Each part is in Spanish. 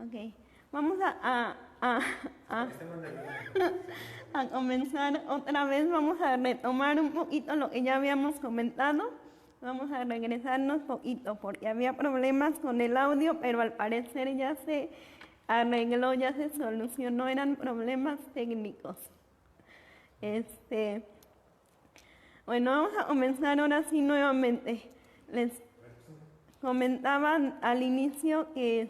Ok, vamos a comenzar otra vez, vamos a retomar un poquito lo que ya habíamos comentado. Vamos a regresarnos un poquito porque había problemas con el audio, pero al parecer ya se arregló, ya se solucionó, eran problemas técnicos. Bueno, vamos a comenzar ahora sí nuevamente. Les comentaba al inicio que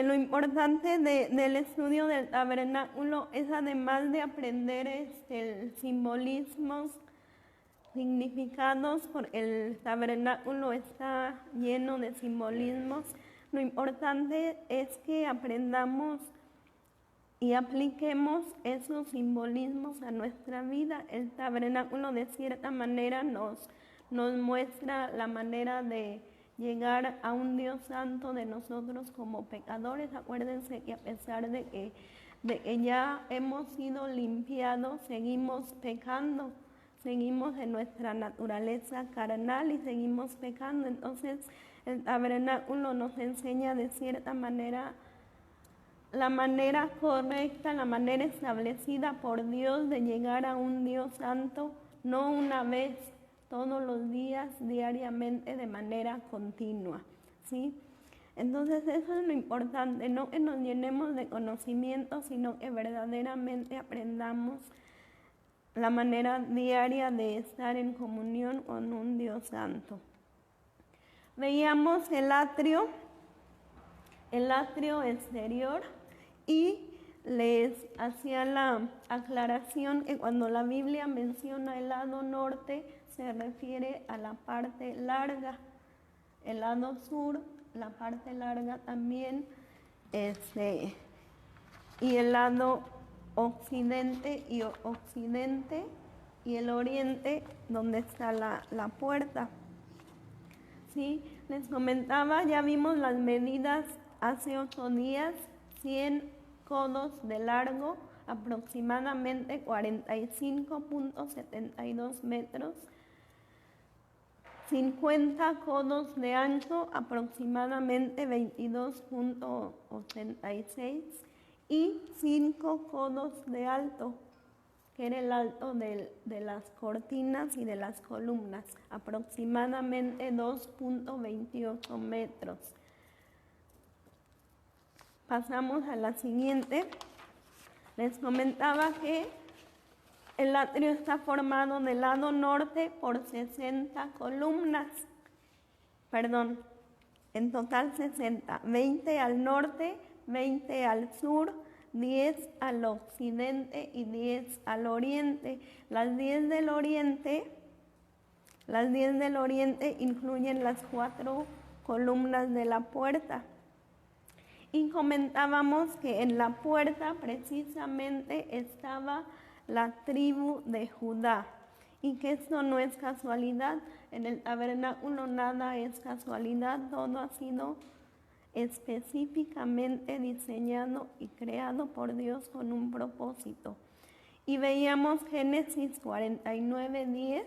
lo importante del estudio del tabernáculo es, además de aprender el simbolismos, significados, porque el tabernáculo está lleno de simbolismos, lo importante es que aprendamos y apliquemos esos simbolismos a nuestra vida. El tabernáculo de cierta manera nos muestra la manera de llegar a un Dios santo de nosotros como pecadores. Acuérdense que a pesar de que ya hemos sido limpiados, seguimos pecando, seguimos en nuestra naturaleza carnal y seguimos pecando. Entonces el tabernáculo nos enseña de cierta manera la manera correcta, la manera establecida por Dios de llegar a un Dios santo, no una vez, todos los días, diariamente, de manera continua, ¿sí? Entonces eso es lo importante, no que nos llenemos de conocimiento, sino que verdaderamente aprendamos la manera diaria de estar en comunión con un Dios santo. Veíamos el atrio exterior, y les hacía la aclaración que cuando la Biblia menciona el lado norte se refiere a la parte larga, el lado sur, la parte larga también, y el lado occidente y el oriente, donde está la puerta. Sí, les comentaba, ya vimos las medidas hace 8 días, 100 codos de largo, aproximadamente 45.72 metros, 50 codos de ancho, aproximadamente 22.86, y 5 codos de alto, que era el alto de las cortinas y de las columnas, aproximadamente 2.28 metros. Pasamos a la siguiente. Les comentaba que el atrio está formado del lado norte por 60 columnas, en total 60, 20 al norte, 20 al sur, 10 al occidente y 10 al oriente. Las 10 del oriente incluyen las 4 columnas de la puerta. Y comentábamos que en la puerta precisamente estaba la tribu de Judá, y que esto no es casualidad. En el tabernáculo nada es casualidad, todo ha sido específicamente diseñado y creado por Dios con un propósito. Y veíamos Génesis 49:10,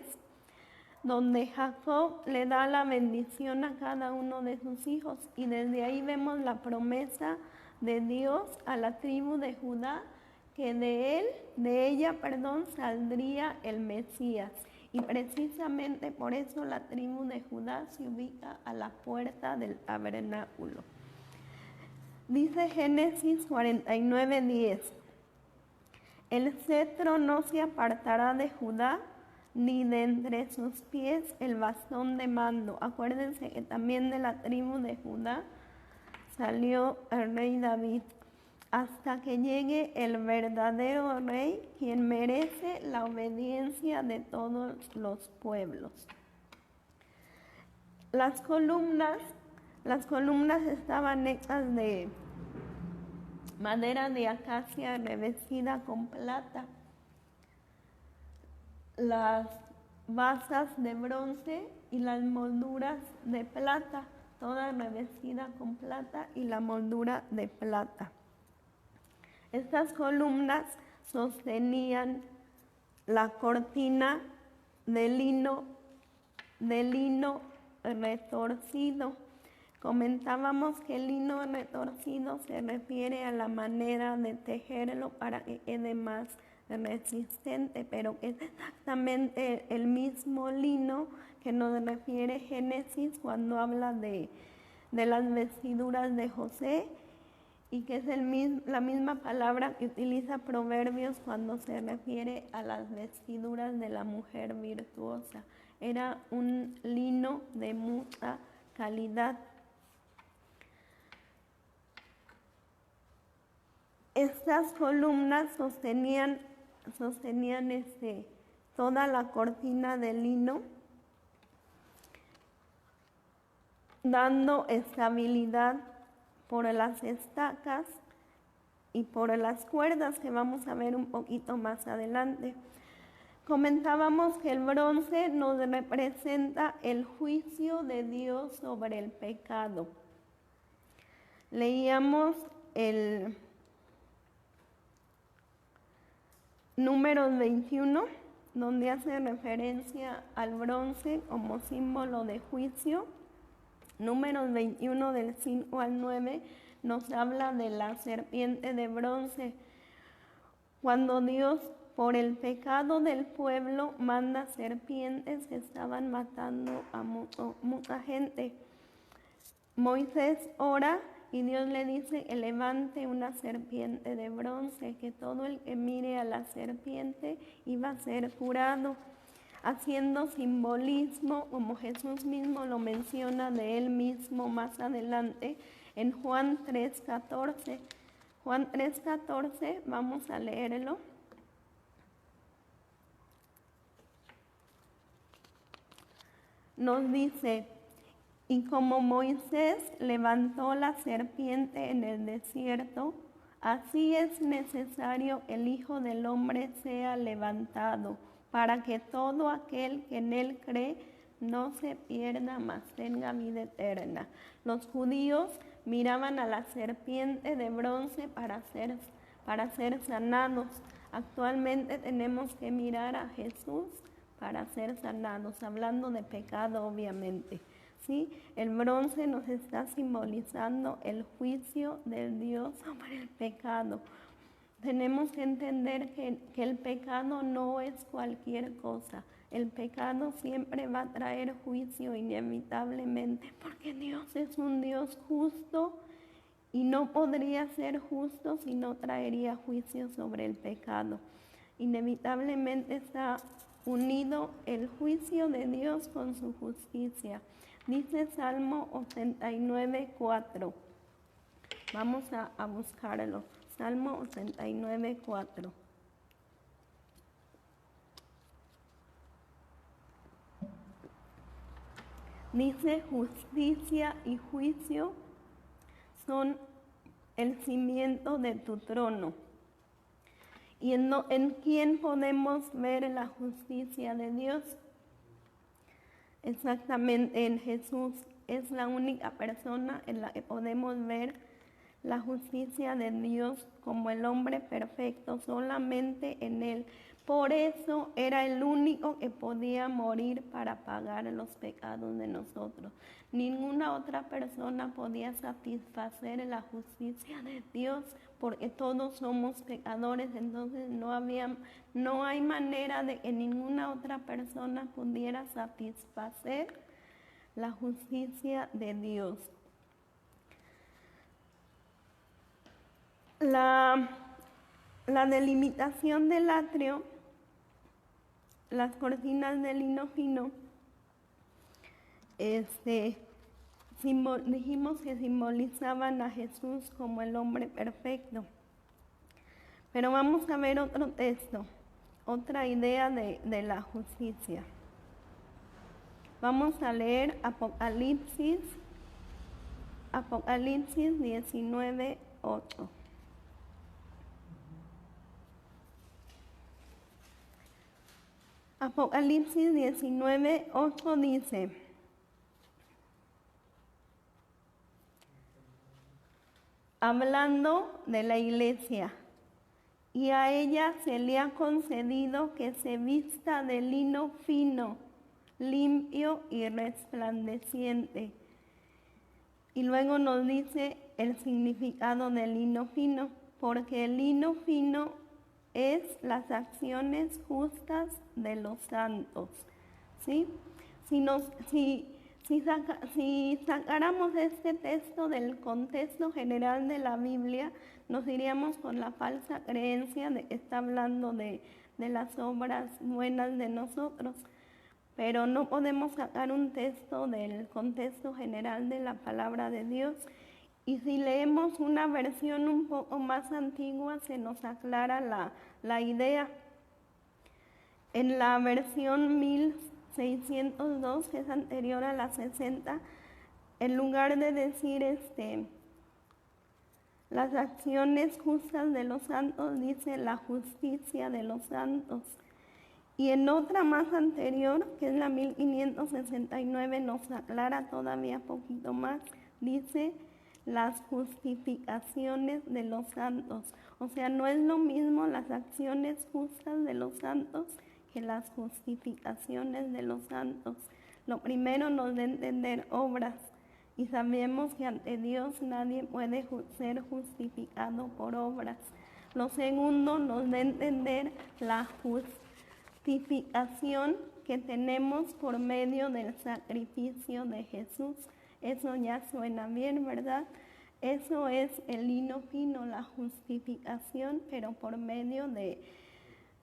donde Jacob le da la bendición a cada uno de sus hijos, y desde ahí vemos la promesa de Dios a la tribu de Judá, que de ella, saldría el Mesías. Y precisamente por eso la tribu de Judá se ubica a la puerta del tabernáculo. Dice Génesis 49:10, el cetro no se apartará de Judá, ni de entre sus pies el bastón de mando. Acuérdense que también de la tribu de Judá salió el rey David, hasta que llegue el verdadero rey, quien merece la obediencia de todos los pueblos. Las columnas estaban hechas de madera de acacia revestida con plata. Las basas de bronce y las molduras de plata, toda revestida con plata y la moldura de plata. Estas columnas sostenían la cortina de lino retorcido, Comentábamos que el lino retorcido se refiere a la manera de tejerlo para que quede más resistente, pero es exactamente el mismo lino que nos refiere Génesis cuando habla de las vestiduras de José, y que es la misma palabra que utiliza Proverbios cuando se refiere a las vestiduras de la mujer virtuosa. Era un lino de mucha calidad. Estas columnas sostenían toda la cortina de lino, dando estabilidad por las estacas y por las cuerdas que vamos a ver un poquito más adelante. Comentábamos que el bronce nos representa el juicio de Dios sobre el pecado. Leíamos el Números 21, donde hace referencia al bronce como símbolo de juicio. Números 21 del 5 al 9 nos habla de la serpiente de bronce. Cuando Dios, por el pecado del pueblo, manda serpientes que estaban matando a mucha gente. Moisés ora y Dios le dice que levante una serpiente de bronce, que todo el que mire a la serpiente iba a ser curado, haciendo simbolismo, como Jesús mismo lo menciona de él mismo más adelante en Juan 3:14. Juan 3:14, vamos a leerlo. Nos dice: y como Moisés levantó la serpiente en el desierto, así es necesario que el Hijo del Hombre sea levantado, para que todo aquel que en él cree no se pierda, mas tenga vida eterna. Los judíos miraban a la serpiente de bronce para ser sanados. Actualmente tenemos que mirar a Jesús para ser sanados, hablando de pecado obviamente. ¿Sí? El bronce nos está simbolizando el juicio de Dios sobre el pecado. Tenemos que entender que el pecado no es cualquier cosa. El pecado siempre va a traer juicio inevitablemente, porque Dios es un Dios justo y no podría ser justo si no traería juicio sobre el pecado. Inevitablemente está unido el juicio de Dios con su justicia. Dice Salmo 89:4. Vamos a buscarlo. Salmo 89:4. Dice: justicia y juicio son el cimiento de tu trono. ¿Y en quién podemos ver la justicia de Dios? Exactamente en Jesús. Es la única persona en la que podemos ver la justicia de Dios como el hombre perfecto, solamente en Él. Por eso era el único que podía morir para pagar los pecados de nosotros. Ninguna otra persona podía satisfacer la justicia de Dios, porque todos somos pecadores. Entonces no hay manera de que ninguna otra persona pudiera satisfacer la justicia de Dios. La delimitación del atrio, las cortinas de lino fino, dijimos que simbolizaban a Jesús como el hombre perfecto. Pero vamos a ver otro texto, otra idea de la justicia. Vamos a leer Apocalipsis 19:8. Apocalipsis 19:8 dice: hablando de la iglesia, y a ella se le ha concedido que se vista de lino fino, limpio y resplandeciente, Y luego nos dice el significado del lino fino, porque el lino fino es las acciones justas de los santos, ¿sí? Si sacáramos este texto del contexto general de la Biblia, nos iríamos con la falsa creencia de que está hablando de las obras buenas de nosotros, pero no podemos sacar un texto del contexto general de la palabra de Dios. Y si leemos una versión un poco más antigua, se nos aclara la idea. En la versión 1602, que es anterior a la 60, en lugar de decir las acciones justas de los santos, dice la justicia de los santos. Y en otra más anterior, que es la 1569, nos aclara todavía poquito más, dice las justificaciones de los santos. O sea, no es lo mismo las acciones justas de los santos que las justificaciones de los santos. Lo primero nos da a entender obras, y sabemos que ante Dios nadie puede ser justificado por obras. Lo segundo nos da a entender la justificación que tenemos por medio del sacrificio de Jesús. Eso ya suena bien, ¿verdad? Eso es el lino fino, la justificación, pero por medio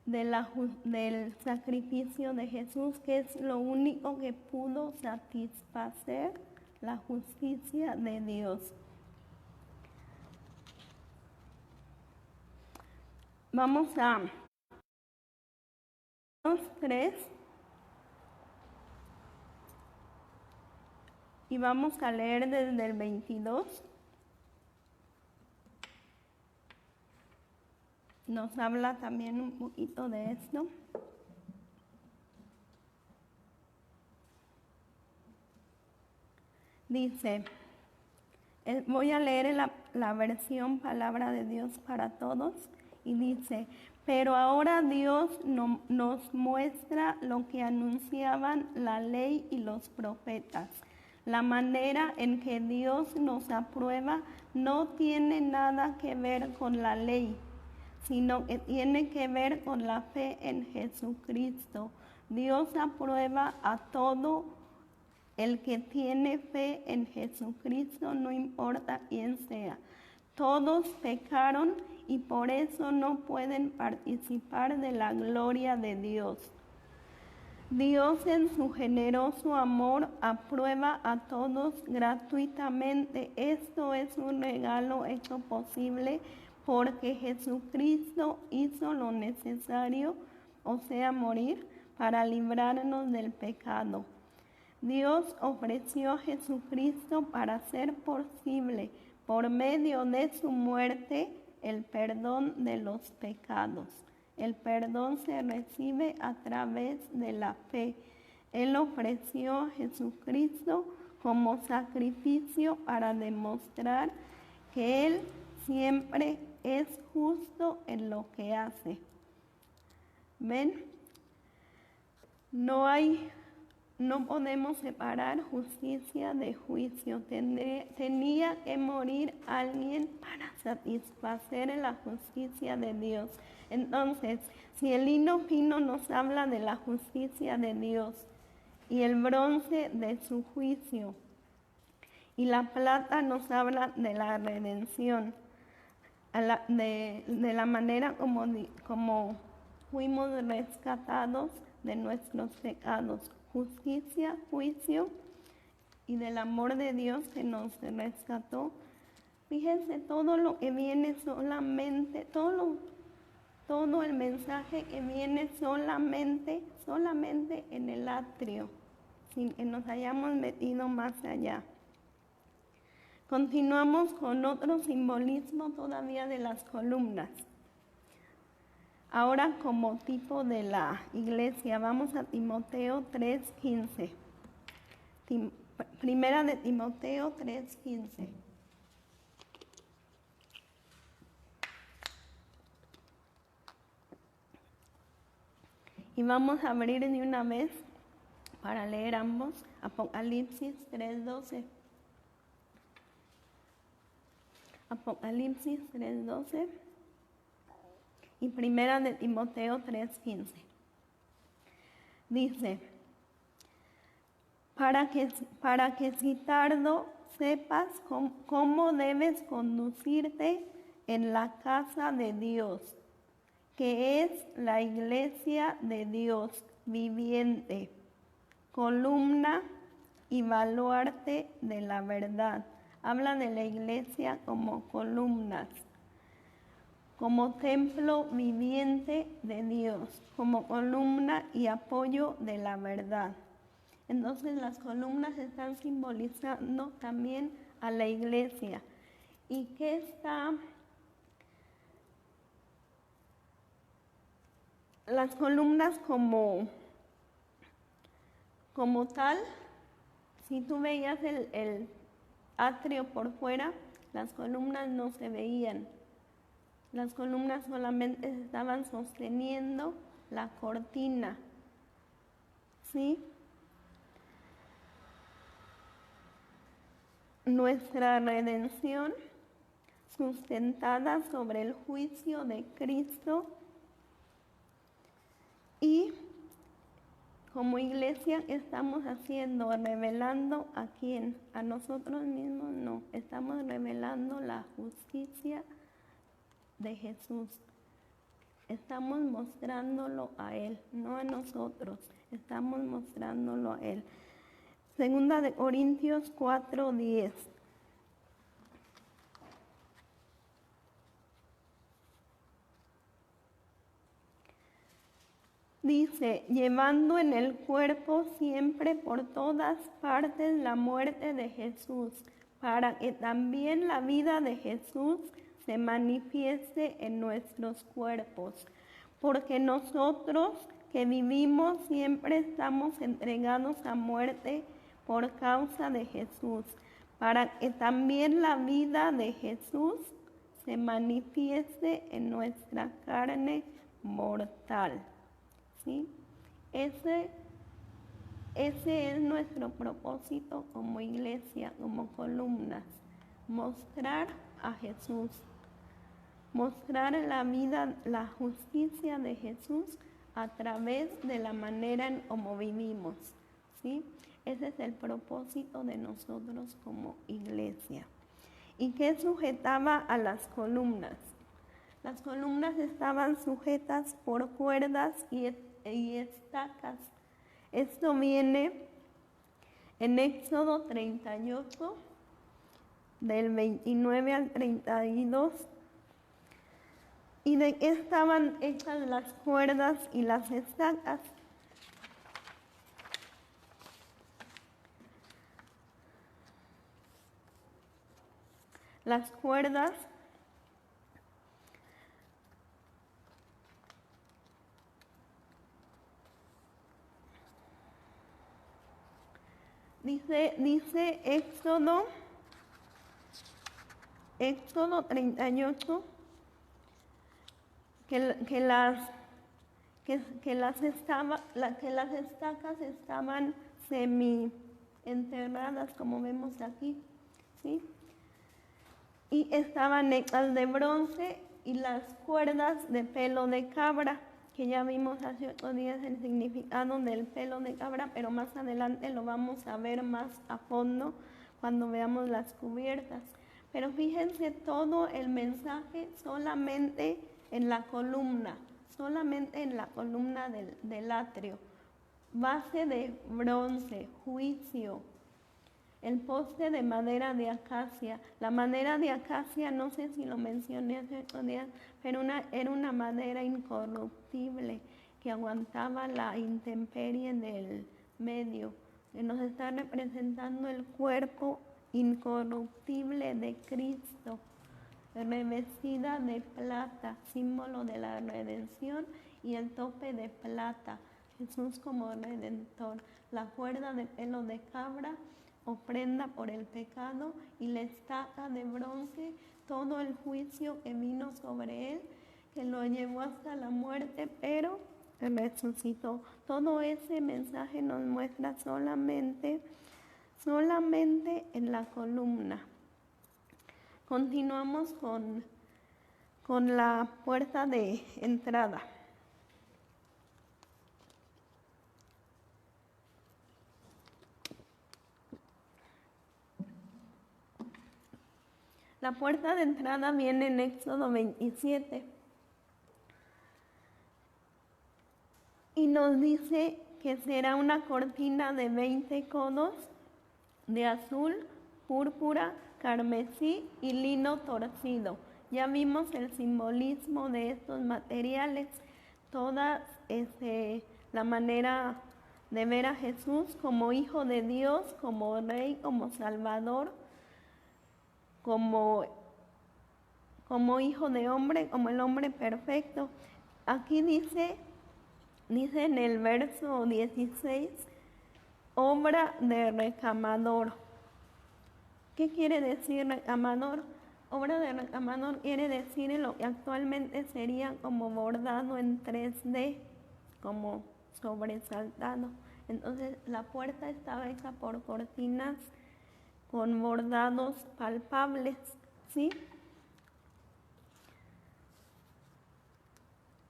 del sacrificio de Jesús, que es lo único que pudo satisfacer la justicia de Dios. Vamos a 3 y vamos a leer desde el 22. Nos habla también un poquito de esto. Dice, voy a leer la versión Palabra de Dios para Todos, y dice: pero ahora Dios nos muestra lo que anunciaban la ley y los profetas. La manera en que Dios nos aprueba no tiene nada que ver con la ley, sino que tiene que ver con la fe en Jesucristo. Dios aprueba a todo el que tiene fe en Jesucristo, no importa quién sea. Todos pecaron y por eso no pueden participar de la gloria de Dios. Dios en su generoso amor aprueba a todos gratuitamente. Esto es un regalo hecho posible porque Jesucristo hizo lo necesario, o sea, morir, para librarnos del pecado. Dios ofreció a Jesucristo para hacer posible, por medio de su muerte, el perdón de los pecados. El perdón se recibe a través de la fe. Él ofreció a Jesucristo como sacrificio para demostrar que Él siempre es justo en lo que hace. ¿Ven? No podemos separar justicia de juicio. Tenía que morir alguien para satisfacer la justicia de Dios. Entonces, si el lino fino nos habla de la justicia de Dios y el bronce de su juicio, y la plata nos habla de la redención, de la manera como fuimos rescatados de nuestros pecados, justicia, juicio y del amor de Dios que nos rescató. Fíjense todo lo que viene solamente, todo el mensaje que viene solamente en el atrio, sin que nos hayamos metido más allá. Continuamos con otro simbolismo todavía de las columnas. Ahora como tipo de la iglesia, vamos a Timoteo 3:15. Primera de Timoteo 3:15. Y vamos a abrir de una vez para leer ambos. Apocalipsis 3:12. Apocalipsis 3:12 y Primera de Timoteo 3:15. Dice, para que si tardo sepas cómo debes conducirte en la casa de Dios, que es la iglesia de Dios viviente, columna y baluarte de la verdad. Habla de la iglesia como columnas, como templo viviente de Dios, como columna y apoyo de la verdad. Entonces las columnas están simbolizando también a la iglesia. ¿Y qué está? Las columnas como tal, si tú veías el atrio por fuera, las columnas no se veían. Las columnas solamente estaban sosteniendo la cortina, ¿sí? Nuestra redención sustentada sobre el juicio de Cristo, y como iglesia estamos haciendo, revelando ¿a quién? A nosotros mismos no, estamos revelando la justicia de Jesús. Estamos mostrándolo a Él, no a nosotros, estamos mostrándolo a Él. Segunda de Corintios 4:10. Dice, llevando en el cuerpo siempre por todas partes la muerte de Jesús, para que también la vida de Jesús se manifieste en nuestros cuerpos. Porque nosotros que vivimos siempre estamos entregados a muerte por causa de Jesús, para que también la vida de Jesús se manifieste en nuestra carne mortal. ¿Sí? Ese es nuestro propósito como iglesia, como columnas, mostrar a Jesús, mostrar la vida, la justicia de Jesús a través de la manera en cómo vivimos, ¿sí? Ese es el propósito de nosotros como iglesia. ¿Y qué sujetaba a las columnas? Las columnas estaban sujetas por cuerdas y estacas. Esto viene en Éxodo 38, del 29 al 32. ¿Y de qué estaban hechas las cuerdas y las estacas? Las cuerdas dice Éxodo 38 que las estacas estaban semi enterradas, como vemos aquí, ¿sí? Y estaban hechas de bronce, y las cuerdas de pelo de cabra, que ya vimos hace 8 días el significado del pelo de cabra, pero más adelante lo vamos a ver más a fondo cuando veamos las cubiertas. Pero fíjense todo el mensaje solamente en la columna, del atrio. Base de bronce, juicio. El poste de madera de acacia. La madera de acacia, no sé si lo mencioné hace 8 días, pero era una madera incorruptible que aguantaba la intemperie del medio, que nos está representando el cuerpo incorruptible de Cristo, revestida de plata, símbolo de la redención, y el tope de plata, Jesús como redentor. La cuerda de pelo de cabra, ofrenda por el pecado, y la estaca de bronce, todo el juicio que vino sobre él, que lo llevó hasta la muerte, pero resucitó. Todo ese mensaje nos muestra solamente en la columna. Continuamos con la puerta de entrada. La puerta de entrada viene en Éxodo 27 y nos dice que será una cortina de 20 codos de azul, púrpura, carmesí y lino torcido. Ya vimos el simbolismo de estos materiales, toda la manera de ver a Jesús como Hijo de Dios, como Rey, como Salvador, como Hijo de hombre, como el hombre perfecto. Aquí dice en el verso 16, obra de recamador. ¿Qué quiere decir recamador? Obra de recamador quiere decir lo que actualmente sería como bordado en 3D, como sobresaltado. Entonces la puerta estaba hecha por cortinas con bordados palpables, ¿sí?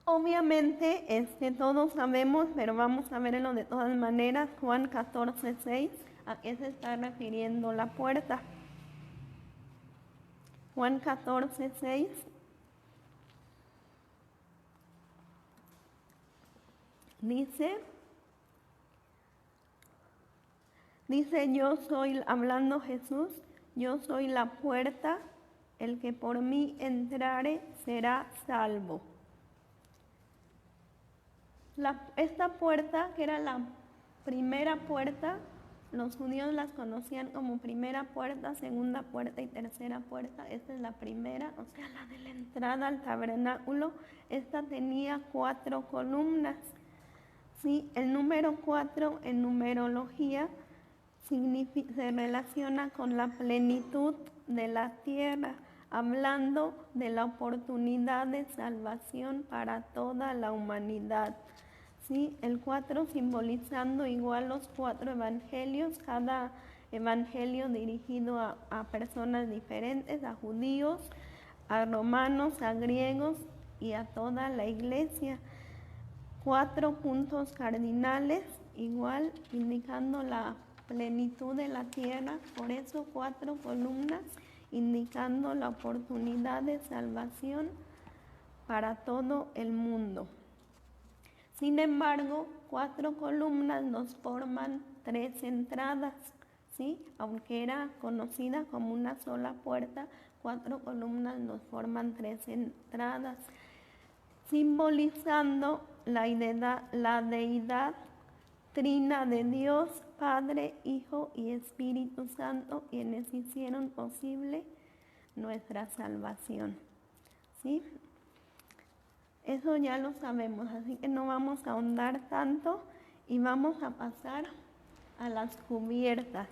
Obviamente todos sabemos, pero vamos a verlo de todas maneras, Juan 14:6, ¿a qué se está refiriendo la puerta? Juan 14:6 dice, yo soy, hablando Jesús, yo soy la puerta, el que por mí entrare será salvo. Esta puerta, que era la primera puerta, los judíos las conocían como primera puerta, segunda puerta y tercera puerta. Esta es la primera, o sea, la de la entrada al tabernáculo. Esta tenía 4 columnas. ¿Sí? El número 4 en numerología se relaciona con la plenitud de la tierra, hablando de la oportunidad de salvación para toda la humanidad. ¿Sí? El 4 simbolizando igual los 4 evangelios, cada evangelio dirigido a personas diferentes, a judíos, a romanos, a griegos y a toda la iglesia. 4 puntos cardinales, igual indicando la plenitud de la tierra, por eso 4 columnas, indicando la oportunidad de salvación para todo el mundo. Sin embargo, 4 columnas nos forman 3 entradas, ¿sí? Aunque era conocida como una sola puerta, 4 columnas nos forman 3 entradas, simbolizando la deidad trina de Dios, Padre, Hijo y Espíritu Santo, quienes hicieron posible nuestra salvación. ¿Sí? Eso ya lo sabemos, así que no vamos a ahondar tanto y vamos a pasar a las cubiertas.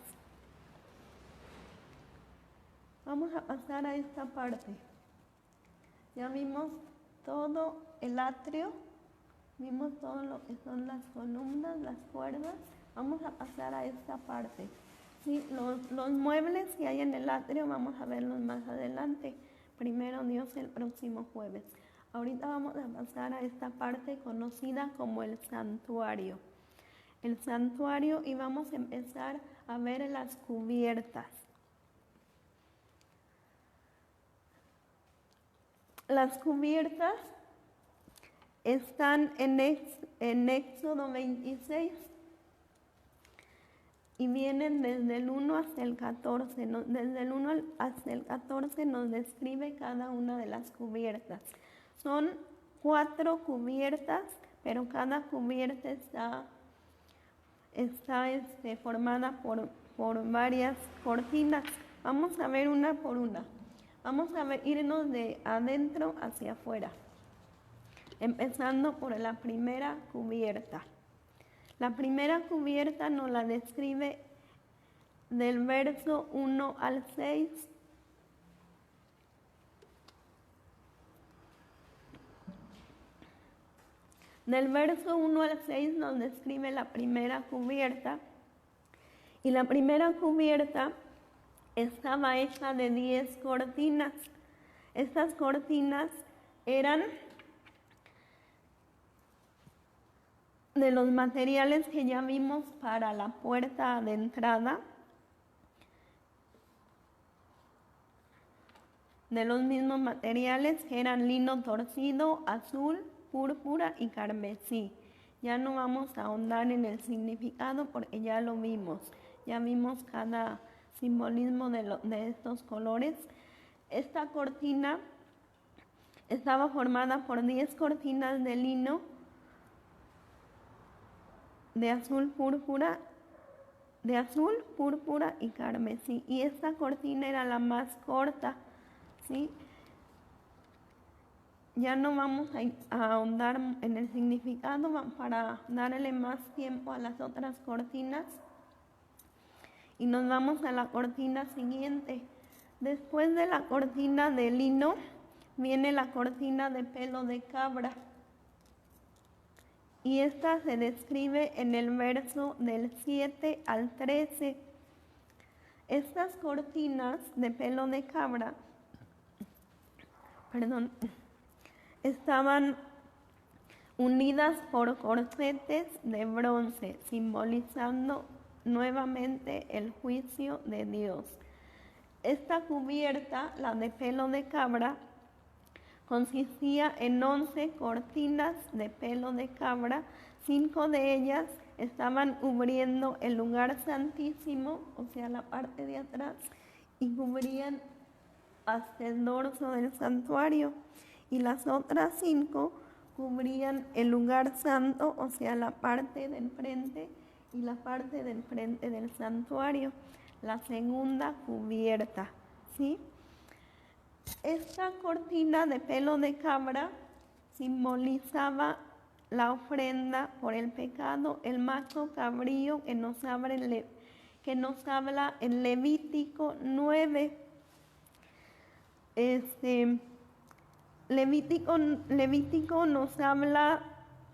Vamos a pasar a esta parte. Ya vimos todo el atrio, vimos todo lo que son las columnas, las cuerdas. Vamos a pasar a esta parte. Sí, los muebles que hay en el atrio vamos a verlos más adelante. Primero Dios, el próximo jueves. Ahorita vamos a pasar a esta parte conocida como el santuario. El santuario, y vamos a empezar a ver las cubiertas. Las cubiertas están en Éxodo 26 y vienen desde el 1 hasta el 14. Desde el 1 hasta el 14 nos describe cada una de las cubiertas. Son 4 cubiertas, pero cada cubierta está formada por varias cortinas. Vamos a ver una por una. Vamos a irnos de adentro hacia afuera, empezando por la primera cubierta. La primera cubierta nos la describe del verso 1 al 6. Del verso 1 al 6 nos describe la primera cubierta. Y la primera cubierta estaba hecha de 10 cortinas. Estas cortinas eran de los materiales que ya vimos para la puerta de entrada, de los mismos materiales que eran lino torcido, azul, púrpura y carmesí. Ya no vamos a ahondar en el significado porque ya lo vimos. Ya vimos cada simbolismo de estos colores. Esta cortina estaba formada por 10 cortinas de lino de azul, púrpura y carmesí. Y esta cortina era la más corta, ¿sí? Ya no vamos a ahondar en el significado para darle más tiempo a las otras cortinas. Y nos vamos a la cortina siguiente. Después de la cortina de lino, viene la cortina de pelo de cabra. Y esta se describe en el verso del 7 al 13. Estas cortinas de pelo de cabra, estaban unidas por corsetes de bronce, simbolizando nuevamente el juicio de Dios. Esta cubierta, la de pelo de cabra, consistía en 11 cortinas de pelo de cabra. 5 de ellas estaban cubriendo el lugar santísimo, o sea, la parte de atrás, y cubrían hasta el dorso del santuario. Y las otras 5 cubrían el lugar santo, o sea, la parte del frente y la parte del frente del santuario, la segunda cubierta, ¿sí? Esta cortina de pelo de cabra simbolizaba la ofrenda por el pecado, el macho cabrío que nos habla en Levítico 9. Levítico nos habla,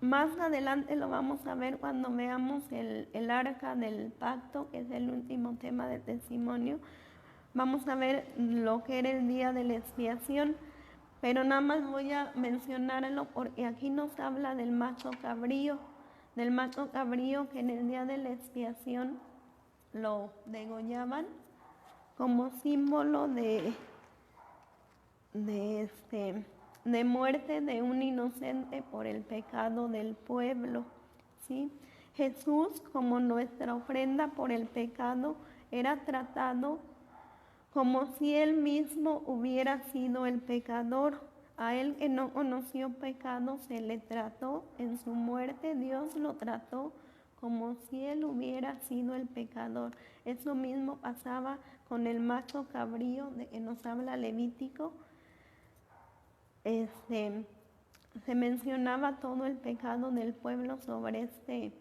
más adelante lo vamos a ver cuando veamos el arca del pacto, que es el último tema del testimonio. Vamos a ver lo que era el día de la expiación, pero nada más voy a mencionarlo porque aquí nos habla del macho cabrío que en el día de la expiación lo degollaban como símbolo de muerte de un inocente por el pecado del pueblo, ¿sí? Jesús, como nuestra ofrenda por el pecado, era tratado como si él mismo hubiera sido el pecador. A él que no conoció pecado se le trató en su muerte. Dios lo trató como si él hubiera sido el pecador. Eso mismo pasaba con el macho cabrío de que nos habla Levítico. Se mencionaba todo el pecado del pueblo sobre este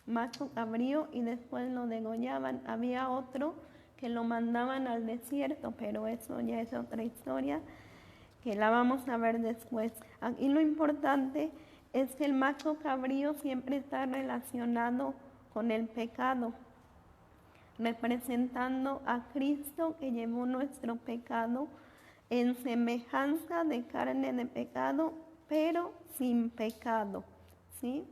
macho cabrío y después lo degollaban. Había otro que lo mandaban al desierto, pero eso ya es otra historia que la vamos a ver después. Aquí lo importante es que el macho cabrío siempre está relacionado con el pecado, representando a Cristo que llevó nuestro pecado en semejanza de carne de pecado, pero sin pecado, ¿sí?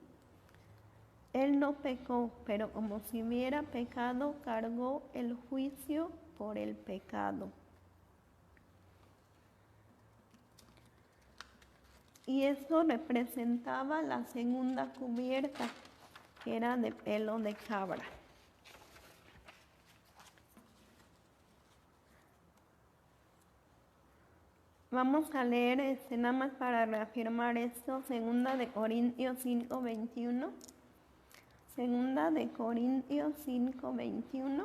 Él no pecó, pero como si hubiera pecado, cargó el juicio por el pecado. Y esto representaba la segunda cubierta, que era de pelo de cabra. Vamos a leer nada más para reafirmar esto, 2 de Corintios 5:21. 2 de Corintios 5:21.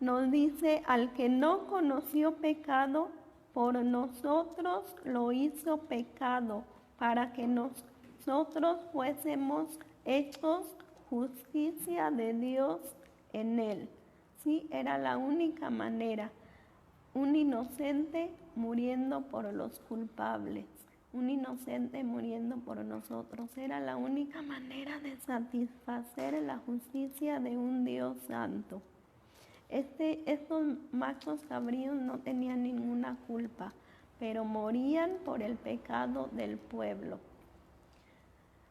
Nos dice: al que no conoció pecado, por nosotros lo hizo pecado, para que nosotros fuésemos hechos justicia de Dios en él. Sí, era la única manera. Un inocente muriendo por los culpables, un inocente muriendo por nosotros. Era la única manera de satisfacer la justicia de un Dios santo. Estos machos cabríos no tenían ninguna culpa, pero morían por el pecado del pueblo.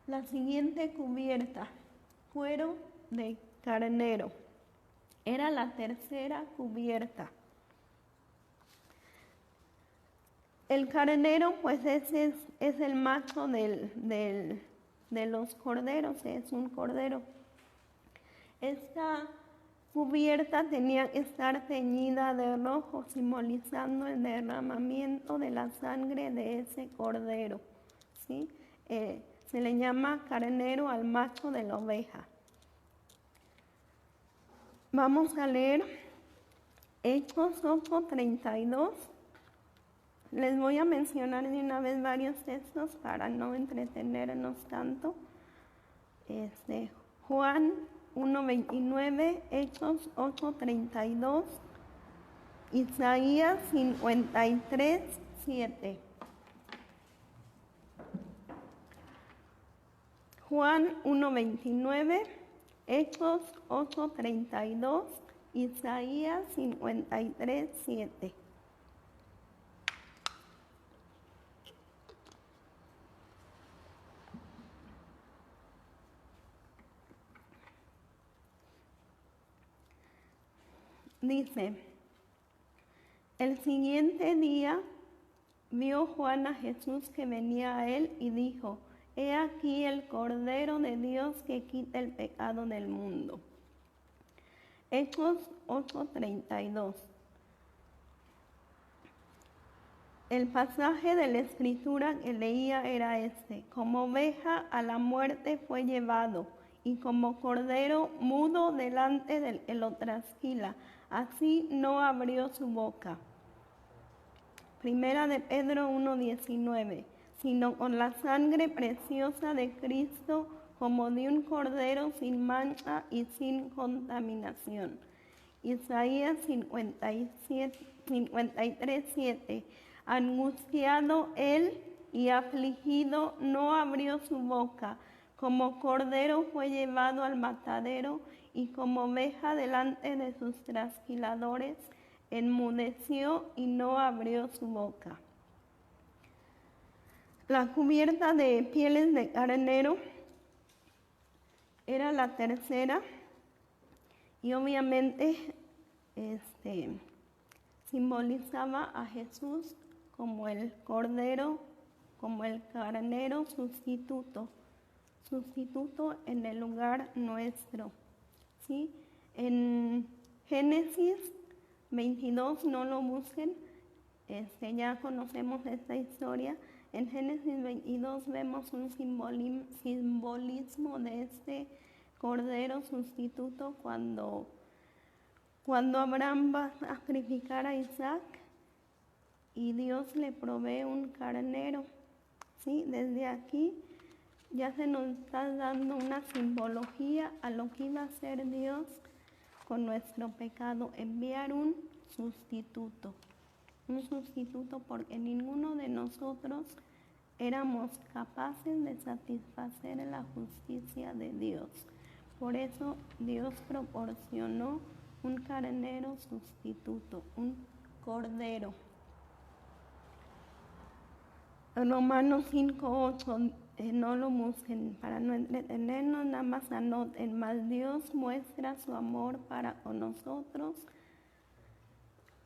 La siguiente cubierta, cuero de carnero, era la tercera cubierta. El carnero, pues ese es el macho de los corderos, es un cordero. Esta cubierta tenía que estar teñida de rojo, simbolizando el derramamiento de la sangre de ese cordero, ¿sí? Se le llama carnero al macho de la oveja. Vamos a leer Hechos 8:32. Les voy a mencionar de una vez varios textos para no entretenernos tanto. Juan 1:29, Hechos 8:32, Isaías 53:7. Juan 1:29, Hechos 8:32, Isaías 53:7. Dice, el siguiente día vio Juan a Jesús que venía a él y dijo, he aquí el Cordero de Dios que quita el pecado del mundo. Hechos 8:32. El pasaje de la escritura que leía era este, como oveja a la muerte fue llevado, y como cordero mudo delante del que lo trasquila, así no abrió su boca. Primera de Pedro 1:19, sino con la sangre preciosa de Cristo, como de un cordero sin mancha y sin contaminación. Isaías 53:7, angustiado él y afligido no abrió su boca, como cordero fue llevado al matadero y como oveja delante de sus trasquiladores, enmudeció y no abrió su boca. La cubierta de pieles de carnero era la tercera y obviamente simbolizaba a Jesús como el cordero, como el carnero sustituto en el lugar nuestro, ¿sí? En Génesis 22, no lo busquen, ya conocemos esta historia. En Génesis 22 vemos un simbolismo de este cordero sustituto cuando Abraham va a sacrificar a Isaac y Dios le provee un carnero, ¿sí? Desde aquí ya se nos está dando una simbología a lo que iba a hacer Dios con nuestro pecado, enviar un sustituto porque ninguno de nosotros éramos capaces de satisfacer la justicia de Dios. Por eso Dios proporcionó un carnero sustituto, un cordero. Romanos 5:8, no lo busquen para no entretenernos, nada más anoten, mas Dios muestra su amor para con nosotros,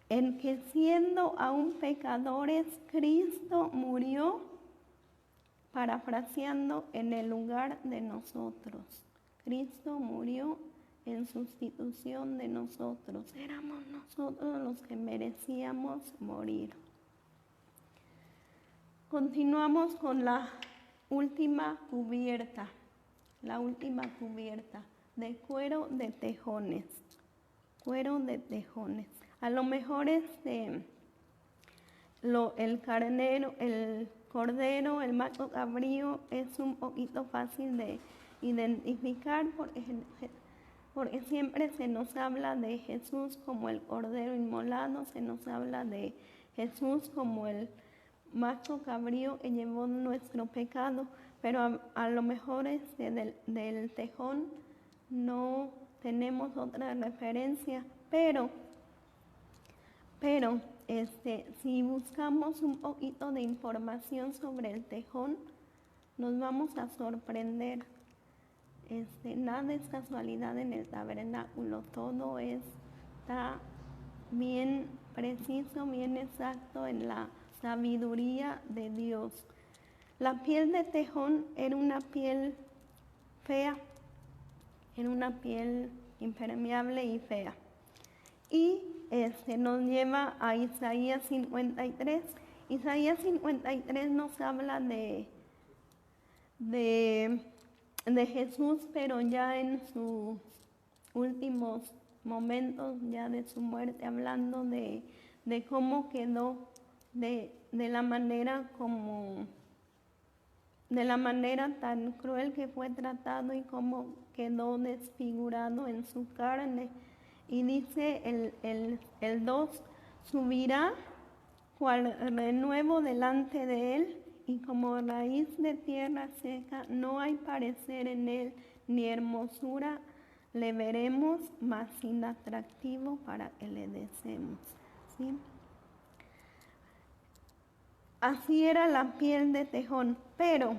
en que siendo aún pecadores, Cristo murió, parafraseando, en el lugar de nosotros. Cristo murió en sustitución de nosotros. Éramos nosotros los que merecíamos morir. Continuamos con la última cubierta de cuero de tejones. A lo mejor el carnero, el cordero, el macho cabrío es un poquito fácil de identificar porque siempre se nos habla de Jesús como el cordero inmolado, se nos habla de Jesús como el macho cabrío que llevó nuestro pecado, pero a lo mejor del tejón no tenemos otra referencia, pero si buscamos un poquito de información sobre el tejón, nos vamos a sorprender. Nada es casualidad en el tabernáculo, todo está bien preciso, bien exacto en la sabiduría de Dios. La piel de tejón era una piel fea, era una piel impermeable y fea. Y nos lleva a Isaías 53. Isaías 53 nos habla de Jesús, pero ya en sus últimos momentos, ya de su muerte, hablando de cómo quedó, de la manera tan cruel que fue tratado y cómo quedó desfigurado en su carne. Y dice el 2, subirá cual renuevo delante de él, y como raíz de tierra seca, no hay parecer en él, ni hermosura le veremos, mas sin atractivo para que le deseemos. ¿Sí? Así era la piel de tejón, pero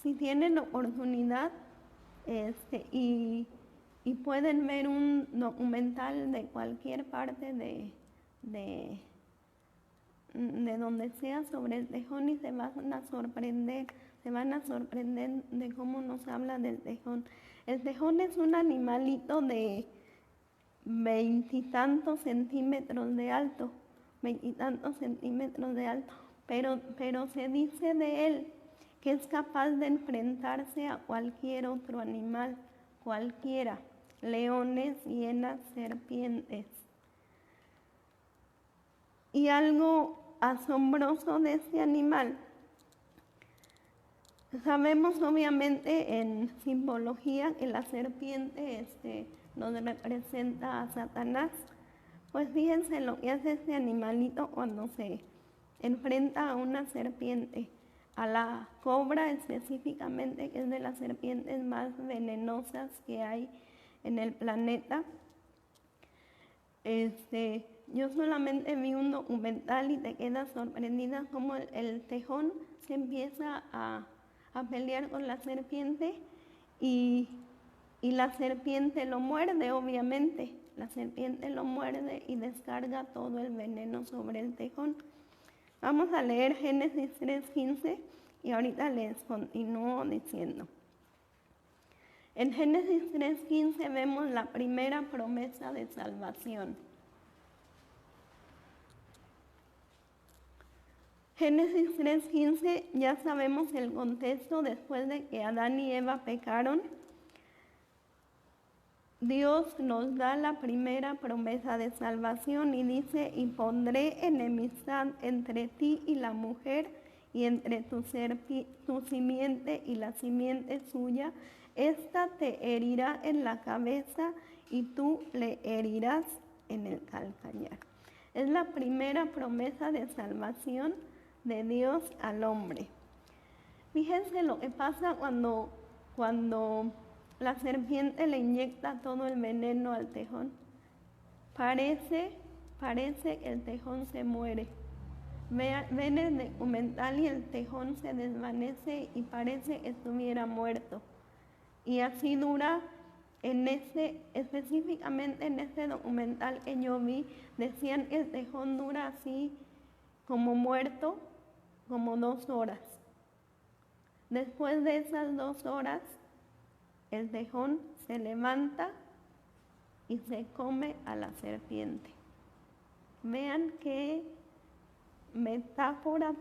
si tienen oportunidad y pueden ver un documental de cualquier parte de donde sea sobre el tejón, y se van a sorprender de cómo nos habla del tejón. El tejón es un animalito de 20 y tantos centímetros de alto, pero se dice de él que es capaz de enfrentarse a cualquier otro animal, cualquiera, leones, hienas, serpientes. Y algo asombroso de este animal, sabemos obviamente en simbología que la serpiente nos representa a Satanás. Pues fíjense lo que hace este animalito cuando se enfrenta a una serpiente, a la cobra específicamente, que es de las serpientes más venenosas que hay en el planeta. Yo solamente vi un documental y te quedas sorprendida cómo el tejón se empieza a pelear con la serpiente y la serpiente lo muerde, obviamente. La serpiente lo muerde y descarga todo el veneno sobre el tejón. Vamos a leer Génesis 3:15 y ahorita les continúo diciendo. En Génesis 3:15 vemos la primera promesa de salvación. Génesis 3:15, ya sabemos el contexto. Después de que Adán y Eva pecaron, Dios nos da la primera promesa de salvación y dice: y pondré enemistad entre ti y la mujer, y entre tu simiente y la simiente suya. Esta te herirá en la cabeza y tú le herirás en el calcañar. Es la primera promesa de salvación de Dios al hombre. Fíjense lo que pasa cuando la serpiente le inyecta todo el veneno al tejón. Parece que el tejón se muere. Ven el documental y el tejón se desvanece y parece que estuviera muerto. Y así dura, específicamente en este documental que yo vi, decían que el tejón dura así como muerto, como 2 horas. Después de esas 2 horas, el tejón se levanta y se come a la serpiente. Vean qué metáfora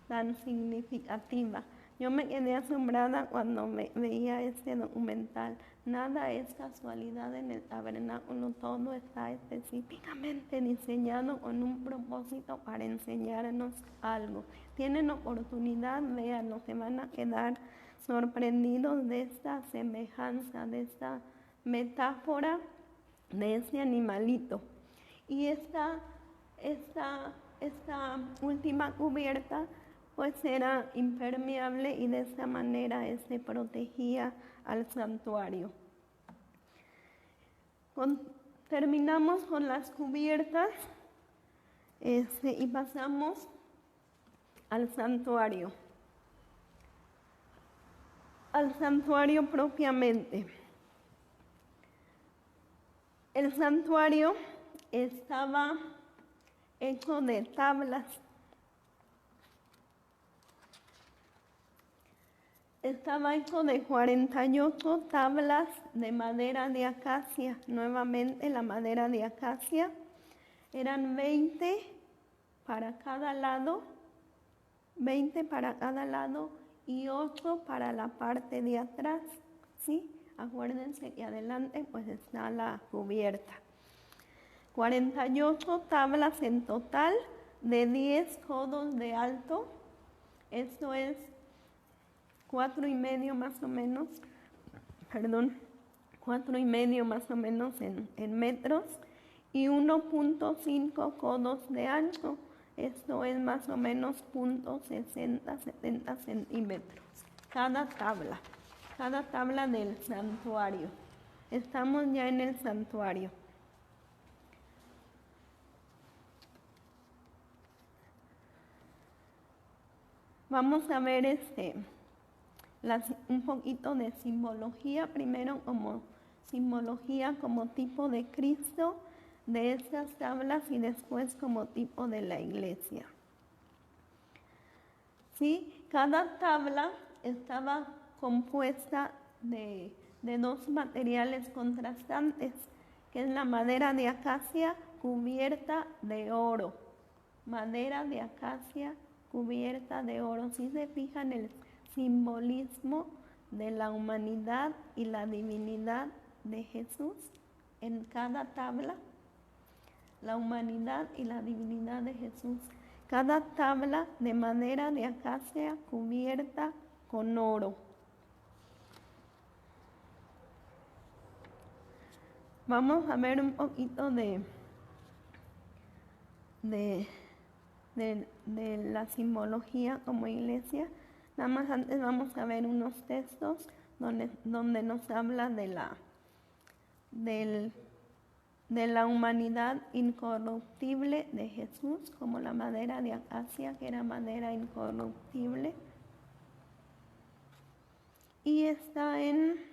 tan significativa. Yo me quedé asombrada cuando veía este documental. Nada es casualidad en el tabernáculo, todo está específicamente diseñado con un propósito para enseñarnos algo. Tienen oportunidad, véanlo, se van a quedar sorprendidos de esta semejanza, de esta metáfora de ese animalito. Y esta última cubierta pues era impermeable y de esa manera se protegía al santuario. Terminamos con las cubiertas y pasamos al santuario. Al santuario propiamente. El santuario estaba hecho de tablas. Estaba hecho de 48 tablas de madera de acacia. Nuevamente la madera de acacia. Eran 20 para cada lado. 20 para cada lado y 8 para la parte de atrás. ¿Sí? Acuérdense que adelante pues está la cubierta. 48 tablas en total de 10 codos de alto. Esto es 4,5 más o menos, 4,5 más o menos en metros y 1,5 codos de alto. Esto es más o menos 0,60, 70 centímetros. Cada tabla del santuario. Estamos ya en el santuario. Vamos a ver un poquito de simbología, primero como simbología como tipo de Cristo de estas tablas y después como tipo de la iglesia. ¿Sí? Cada tabla estaba compuesta de 2 materiales contrastantes, que es la madera de acacia cubierta de oro. Madera de acacia cubierta de oro. Si se fijan el simbolismo de la humanidad y la divinidad de Jesús en cada tabla, la humanidad y la divinidad de Jesús. Cada tabla de madera de acacia cubierta con oro. Vamos a ver un poquito de la simbología como iglesia. Nada más antes vamos a ver unos textos donde nos habla de la humanidad incorruptible de Jesús, como la madera de acacia, que era madera incorruptible. Y está en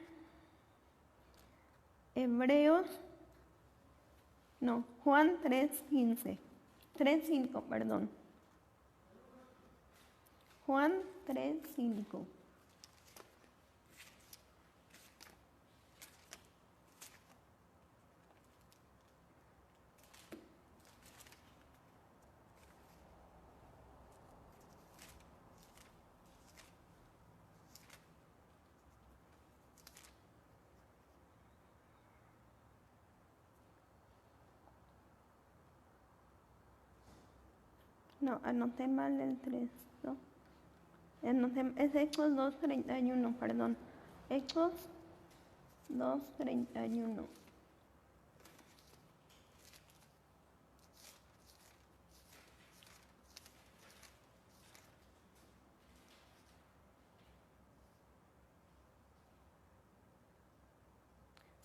Juan 3:5, perdón. Juan 3:5. No, anoté mal el 3, ¿no? Es Hechos 2:31, perdón. Hechos 2:31.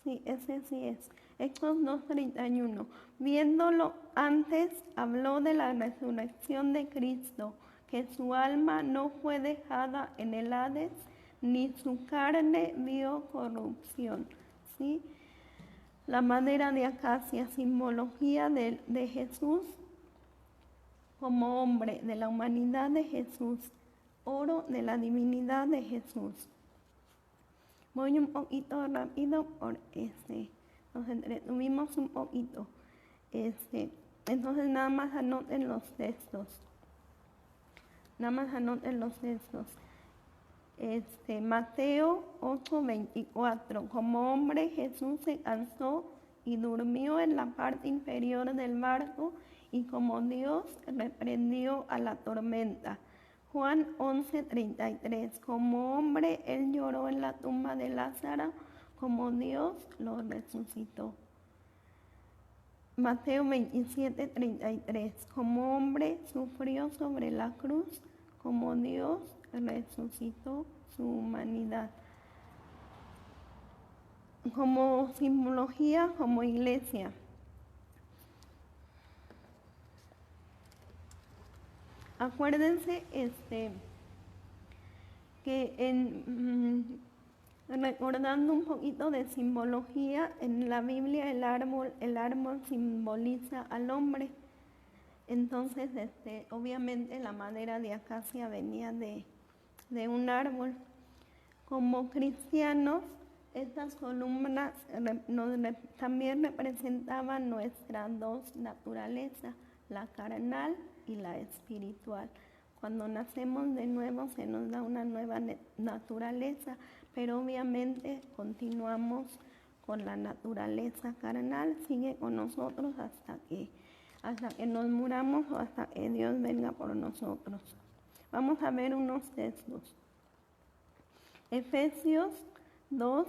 Sí, ese sí es. Hechos 2:31. Viéndolo antes, habló de la resurrección de Cristo, que su alma no fue dejada en el Hades, ni su carne vio corrupción. ¿Sí? La madera de acacia, simbología de Jesús como hombre, de la humanidad de Jesús. Oro de la divinidad de Jesús. Voy un poquito rápido porque nos entretuvimos un poquito. Entonces nada más anoten los textos. Mateo 8:24. Como hombre Jesús se cansó y durmió en la parte inferior del barco y como Dios reprendió a la tormenta. Juan 11:33. Como hombre él lloró en la tumba de Lázaro, como Dios lo resucitó. Mateo 27:33. Como hombre sufrió sobre la cruz, como Dios resucitó su humanidad. Como simbología, como iglesia. Acuérdense que recordando un poquito de simbología, en la Biblia el árbol simboliza al hombre. Entonces, obviamente la madera de acacia venía de un árbol. Como cristianos, estas columnas también representaban nuestras dos naturalezas, la carnal y la espiritual. Cuando nacemos de nuevo se nos da una nueva naturaleza, pero obviamente continuamos con la naturaleza carnal, sigue con nosotros hasta que nos muramos o hasta que Dios venga por nosotros. Vamos a ver unos textos. Efesios 2,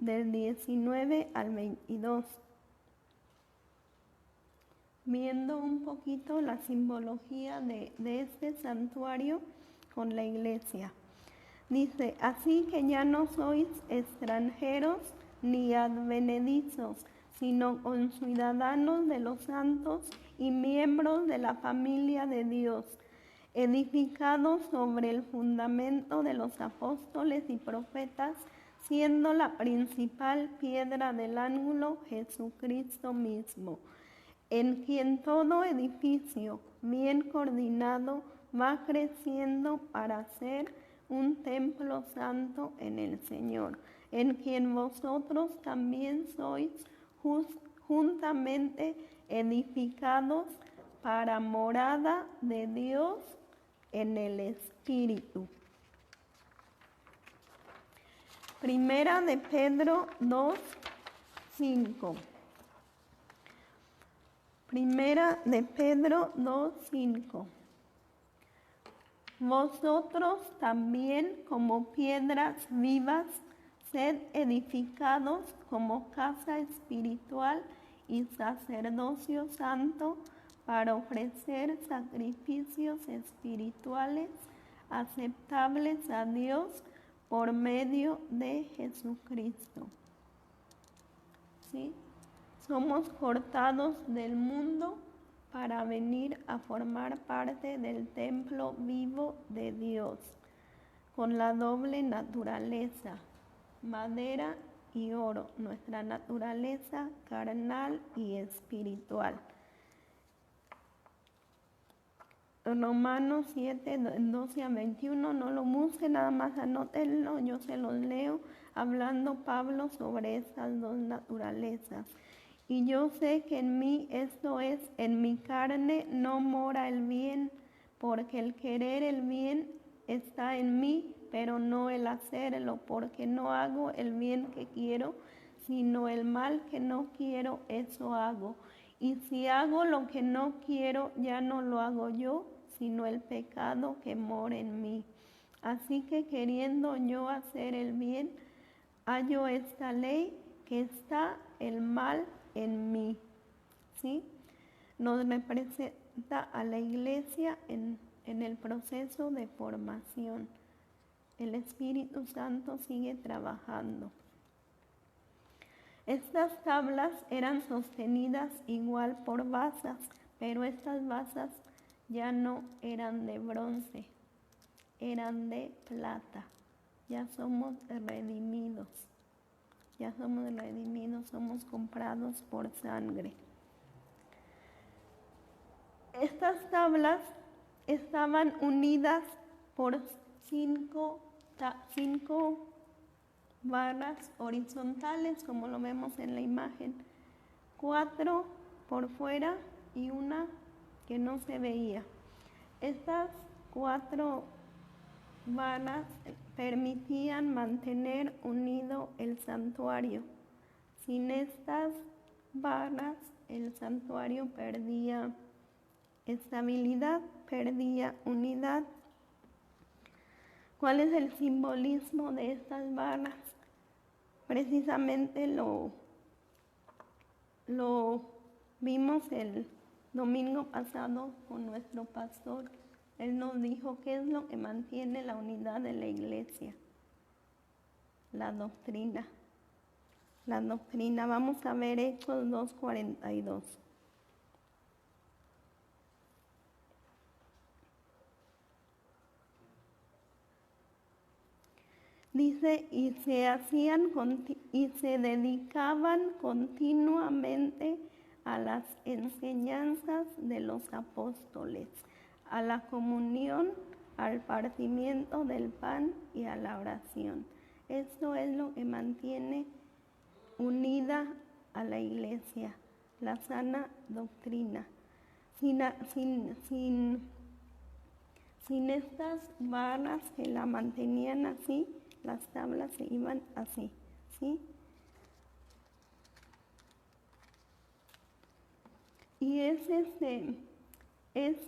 del 19 al 22. Viendo un poquito la simbología de este santuario con la iglesia. Dice, así que ya no sois extranjeros ni advenedizos, sino conciudadanos de los santos y miembros de la familia de Dios, edificados sobre el fundamento de los apóstoles y profetas, siendo la principal piedra del ángulo Jesucristo mismo, en quien todo edificio bien coordinado va creciendo para ser un templo santo en el Señor, en quien vosotros también sois juntamente edificados para morada de Dios en el Espíritu. Primera de Pedro 2, 5. Primera de Pedro 2, 5. Vosotros también, como piedras vivas, sed edificados como casa espiritual y sacerdocio santo para ofrecer sacrificios espirituales aceptables a Dios por medio de Jesucristo. ¿Sí? Somos cortados del mundo para venir a formar parte del templo vivo de Dios, con la doble naturaleza, madera y oro, nuestra naturaleza carnal y espiritual. Romanos 7, 12 a 21, no lo busquen, nada más anótenlo, yo se los leo, hablando Pablo sobre estas dos naturalezas. Y yo sé que en mí, esto es, en mi carne, no mora el bien, porque el querer el bien está en mí, pero no el hacerlo, porque no hago el bien que quiero, sino el mal que no quiero, eso hago. Y si hago lo que no quiero, ya no lo hago yo, sino el pecado que mora en mí. Así que queriendo yo hacer el bien, hallo esta ley, que está el mal en mí. ¿Sí? Nos representa a la iglesia en el proceso de formación. El Espíritu Santo sigue trabajando. Estas tablas eran sostenidas igual por basas, pero estas basas ya no eran de bronce, eran de plata. Ya somos redimidos. Ya somos redimidos, somos comprados por sangre. Estas tablas estaban unidas por cinco barras horizontales, como lo vemos en la imagen. 4 por fuera y una que no se veía. Estas 4 barras permitían mantener unido el santuario. Sin estas barras, el santuario perdía estabilidad, perdía unidad. ¿Cuál es el simbolismo de estas barras? Precisamente lo Vimos el domingo pasado con nuestro pastor. Él nos dijo qué es lo que mantiene la unidad de la iglesia. La doctrina. La doctrina. Vamos a ver Hechos 2:42. Dice, y se dedicaban continuamente a las enseñanzas de los apóstoles, a la comunión, al partimiento del pan y a la oración. Esto es lo que mantiene unida a la iglesia, la sana doctrina. Sin estas barras que la mantenían así, las tablas se iban así, ¿sí? Y es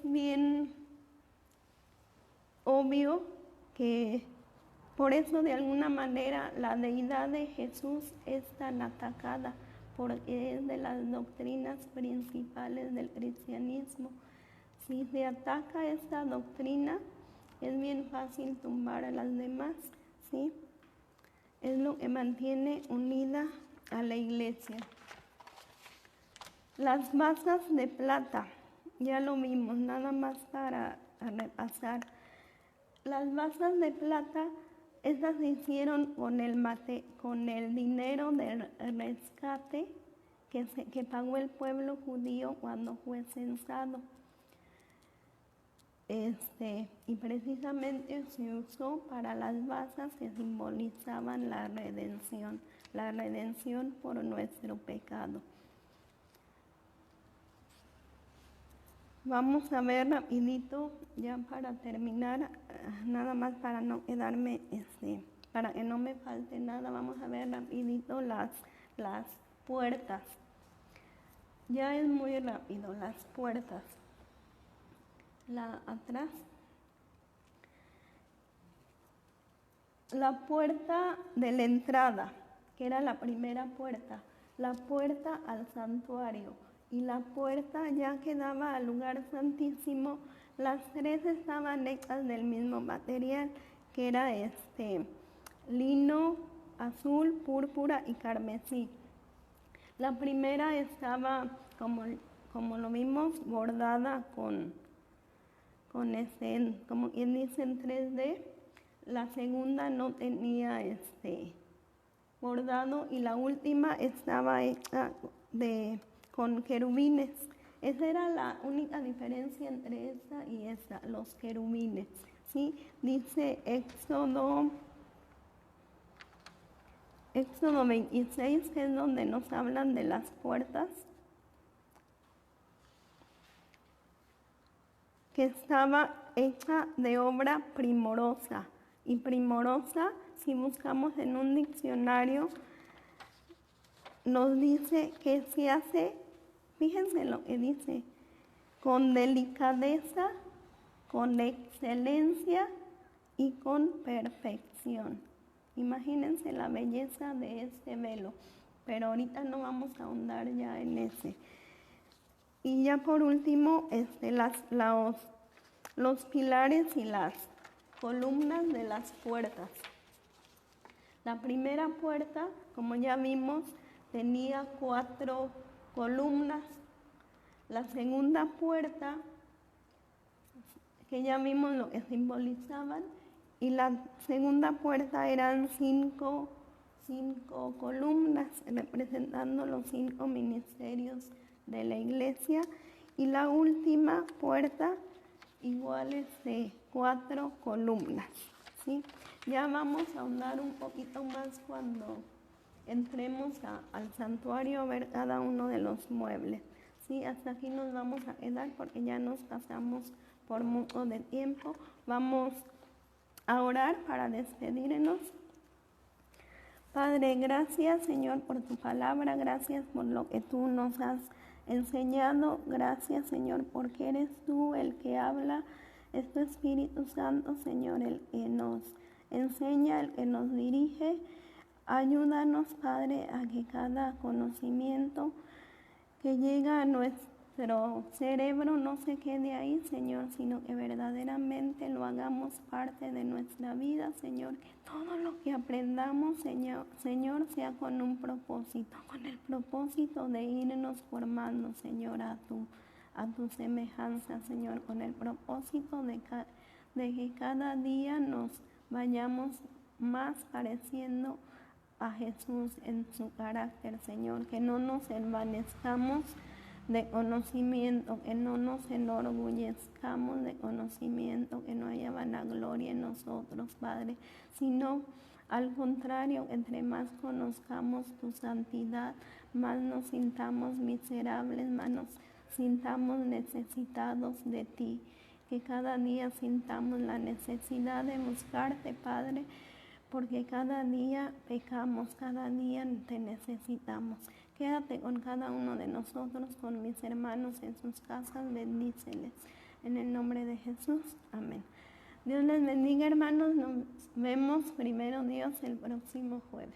bien obvio que por eso de alguna manera la deidad de Jesús es tan atacada, porque es de las doctrinas principales del cristianismo. Si se ataca esta doctrina, es bien fácil tumbar a las demás, ¿sí? Es lo que mantiene unida a la iglesia. Las basas de plata, ya lo vimos, nada más para repasar. Las basas de plata, esas se hicieron con el dinero del rescate que pagó el pueblo judío cuando fue censado. Y precisamente se usó para las basas que simbolizaban la redención por nuestro pecado. Vamos a ver rapidito, ya para terminar, nada más para no quedarme, para que no me falte nada, vamos a ver rapidito las puertas. Ya es muy rápido, las puertas. Atrás. La puerta de la entrada, que era la primera puerta, la puerta al santuario y la puerta ya que daba al lugar santísimo, las tres estaban hechas del mismo material, que era lino, azul, púrpura y carmesí. La primera estaba, como lo vimos, bordada como quien dice en 3D. La segunda no tenía bordado y la última estaba hecha con querubines. Esa era la única diferencia entre esta y esta, los querubines, ¿sí? Dice Éxodo 26, que es donde nos hablan de las puertas, que estaba hecha de obra primorosa. Y primorosa, si buscamos en un diccionario, nos dice que se hace, fíjense lo que dice, con delicadeza, con excelencia y con perfección. Imagínense la belleza de este velo, pero ahorita no vamos a ahondar ya en ese. Y ya por último, los pilares y las columnas de las puertas. La primera puerta, como ya vimos, tenía 4 columnas. La segunda puerta, que ya vimos lo que simbolizaban, y la segunda puerta eran 5 columnas representando los 5 ministerios de la iglesia, y la última puerta igual 4 columnas, ¿sí? Ya vamos a ahondar un poquito más cuando entremos al santuario a ver cada uno de los muebles, ¿sí? Hasta aquí nos vamos a quedar porque ya nos pasamos por mucho de tiempo. Vamos a orar para despedirnos. Padre, gracias, Señor, por tu palabra, gracias por lo que tú nos has enseñado, gracias, Señor, porque eres tú el que habla, es tu Espíritu Santo, Señor, el que nos enseña, el que nos dirige. Ayúdanos, Padre, a que cada conocimiento que llega a nuestro cerebro no se quede ahí, Señor, sino que verdaderamente lo hagamos parte de nuestra vida, Señor. Que todo lo que aprendamos, Señor, sea con un propósito, con el propósito de irnos formando, Señor, a tu semejanza, Señor, con el propósito de que cada día nos vayamos más pareciendo a Jesús en su carácter, Señor, que no nos envanezcamos de conocimiento, que no nos enorgullezcamos de conocimiento, que no haya vanagloria en nosotros, Padre, sino al contrario, entre más conozcamos tu santidad, más nos sintamos miserables, más nos sintamos necesitados de ti, que cada día sintamos la necesidad de buscarte, Padre, porque cada día pecamos, cada día te necesitamos. Quédate con cada uno de nosotros, con mis hermanos en sus casas, bendíceles. En el nombre de Jesús, amén. Dios les bendiga, hermanos. Nos vemos primero Dios el próximo jueves.